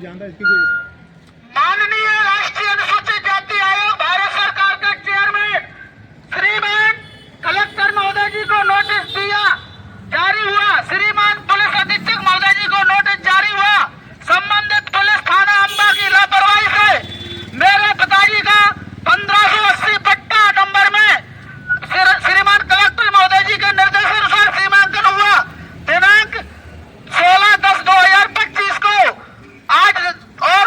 जानता है इसकी कोई? माननीय राष्ट्रीय अनुसूचित जाति आयोग भारत सरकार के चेयरमैन श्रीमान कलेक्टर महोदय जी को नोटिस दिया जारी हुआ। श्रीमान पुलिस अधीक्षक महोदय जी को नोटिस जारी हुआ। संबंधित पुलिस थाना अंबा की लापरवाही से मेरे पिताजी का 1580 पट्टा नंबर में श्रीमान कलेक्टर महोदय जी के निर्देशानुसार सीमांकन हुआ। दिनांक 16/10/2025 को आज और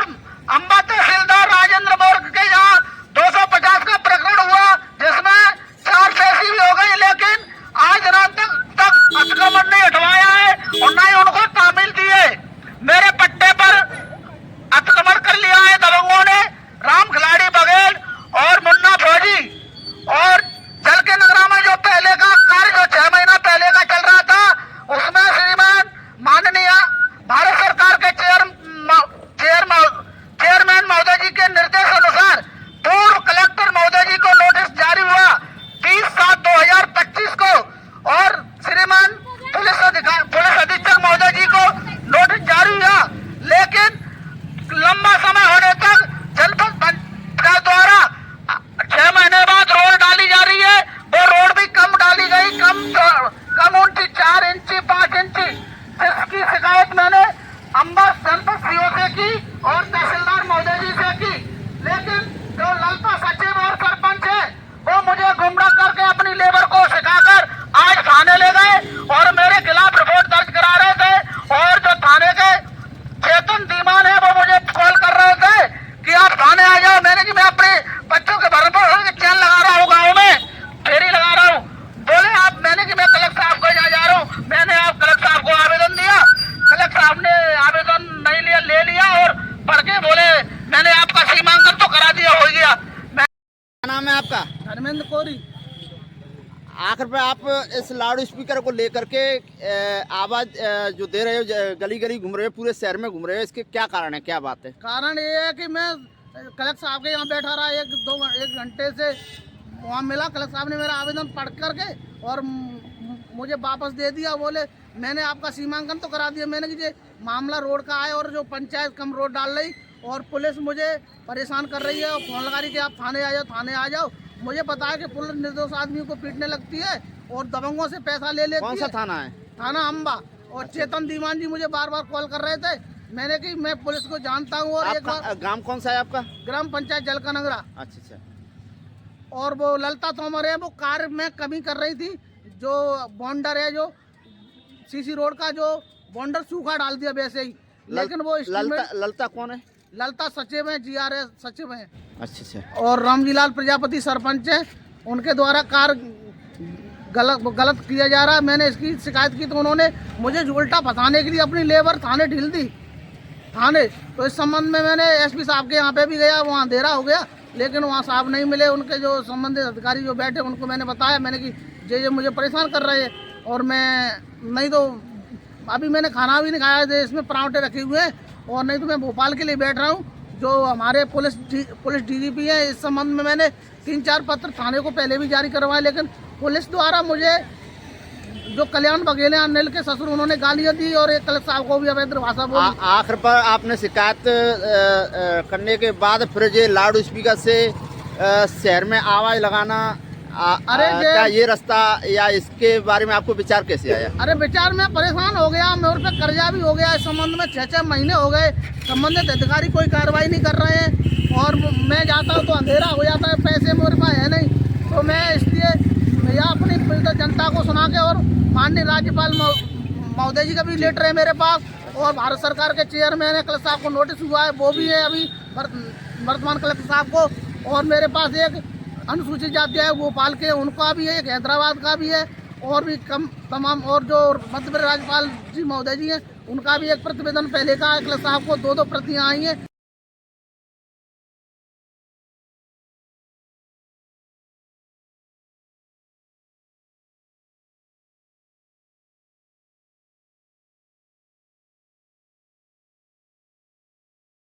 अंबा तहसीलदार राजेंद्र मोर्क के यहाँ 250 का प्रकरण हुआ, जिसमें 4 फैसी भी हो गई, लेकिन आज रात तक अतिक्रमण नहीं हटवाया है और न ही उनको तामील दी है। मेरे पट्टे पर अतिक्रमण कर लिया है दबंगों ने। राम खिलाड़ी बघेल और मुन्ना फौजी और जल के नगरा में जो पहले का कार्य जो 6 महीना पहले का चल रहा था, उसमें श्रीमान माननीय भारत सरकार के चेयरमैन महोदय जी के निर्देश अनुसार पूर्व कलेक्टर महोदय जी को नोटिस जारी हुआ 30/7/2025 को और श्रीमान पुलिस अधीक्षक महोदय जी को नोटिस जारी हुआ। लेकिन लंबा समय होने तक जनपद पंचायत द्वारा 6 महीने बाद रोड डाली जा रही है। वो रोड भी कम डाली गई, कम ऊंची 4 इंची 5 इंची, जिसकी शिकायत मैंने अंबा जनपद सीओ से की और तहसीलदार महोदय जी से की। लेकिन जो ललता सचिव और सरपंच है, वो मुझे गुमराह करके अपनी लेबर को सिखाकर आज थाने ले गए और मेरे खिलाफ रिपोर्ट दर्ज करा रहे थे। और जो थाने के चेतन धीमान है, वो मुझे कॉल कर रहे थे कि आप थाने आ जाओ। मैंने कि मैं अपने बच्चों के भरण पोषण की चैन लगा रहा हूँ, गाँव में फेरी लगा रहा हूँ। बोले आप, मैंने कि मैं कलेक्टर साहब को जा रहा हूँ। मैंने आप कलेक्टर साहब को आवेदन दिया, कलेक्टर साहब ने आवेदन नहीं लिया, ले लिया और पढ़ के बोले मैंने आपका सीमांकन तो करा दिया, हो गया। क्या नाम है आपका? धर्मेंद्र कोरी। आखिर पे आप इस लाउड स्पीकर को लेकर के आवाज जो दे रहे हो, गली गली घूम रहे हो, पूरे शहर में घूम रहे हो, इसके क्या कारण है, क्या बात है? कारण ये है कि मैं कलेक्टर साहब के यहाँ बैठा रहा 1 घंटे से, वहाँ मिला। कलेक्टर साहब ने मेरा आवेदन पढ़ करके और मुझे वापस दे दिया। बोले मैंने आपका सीमांकन तो करा दिया। मैंने कि ये मामला रोड का है और जो पंचायत कम रोड डाल रही और पुलिस मुझे परेशान कर रही है और फोन लगा रही कि आप थाने आ जाओ, थाने आ जाओ। मुझे पता है कि पुलिस निर्दोष आदमियों को पीटने लगती है और दबंगों से पैसा ले लेती है। कौन सा थाना है? थाना अंबा। और चेतन धीमान जी मुझे बार बार कॉल कर रहे थे। मैंने कि मैं पुलिस को जानता हूँ। और एक बार ग्राम कौन सा है आपका? ग्राम पंचायत जल का नगरा। अच्छा। और वो ललता तोमर है, वो कार्य में कमी कर रही थी। जो बॉन्डर है, जो सीसी रोड का जो बॉन्डर सूखा डाल दिया वैसे ही। लेकिन वो ललता कौन है? ललता सचिव है, GRS सचिव है। अच्छा। और रामजीलाल प्रजापति सरपंच है, उनके द्वारा कार्य गलत किया जा रहा है। मैंने इसकी शिकायत की तो उन्होंने मुझे उल्टा फंसाने के लिए अपनी लेबर थाने ढील दी थाने। तो इस संबंध में मैंने SP साहब के यहाँ पे भी गया, वहाँ अंधेरा हो गया, लेकिन वहाँ साहब नहीं मिले। उनके जो संबंधित अधिकारी जो बैठे, उनको मैंने बताया, मैंने कि ये मुझे परेशान कर रहे हैं और मैं नहीं तो अभी मैंने खाना भी नहीं खाया थे, इसमें पराठे रखे हुए हैं, और नहीं तो मैं भोपाल के लिए बैठ रहा हूँ। जो हमारे पुलिस DGP है, इस संबंध में मैंने 3-4 पत्र थाने को पहले भी जारी करवाए, लेकिन पुलिस द्वारा मुझे जो कल्याण बघेल अनिल के ससुर, उन्होंने गालियाँ दी और एक कलेक्टर साहब को भी अवैध भाषा बोली। आखिर पर आपने शिकायत करने के बाद फिर ये लाउड स्पीकर से शहर में आवाज लगाना, क्या ये रास्ता या इसके बारे में आपको विचार कैसे आया? अरे विचार में परेशान हो गया, मेरे पे कर्जा भी हो गया। इस संबंध में 6-6 महीने हो गए, संबंधित अधिकारी कोई कार्रवाई नहीं कर रहे हैं और मैं जाता हूँ तो अंधेरा हो जाता है, पैसे मेरे पास है नहीं। तो मैं इसलिए भैया अपनी जनता को सुना के, और माननीय राज्यपाल महोदय जी का भी लेटर है मेरे पास, और भारत सरकार के चेयरमैन कलेक्टर साहब को नोटिस हुआ है, वो भी है अभी वर्तमान कलेक्टर साहब को। और मेरे पास एक अनुसूचित जाति है भोपाल के, उनका भी है, एक हैदराबाद का भी है, और भी तमाम, और जो मध्य प्रदेश राज्यपाल जी महोदय जी हैं, उनका भी एक प्रतिवेदन पहले का है। कलेक्टर साहब को 2-2 प्रतियाँ आई हैं।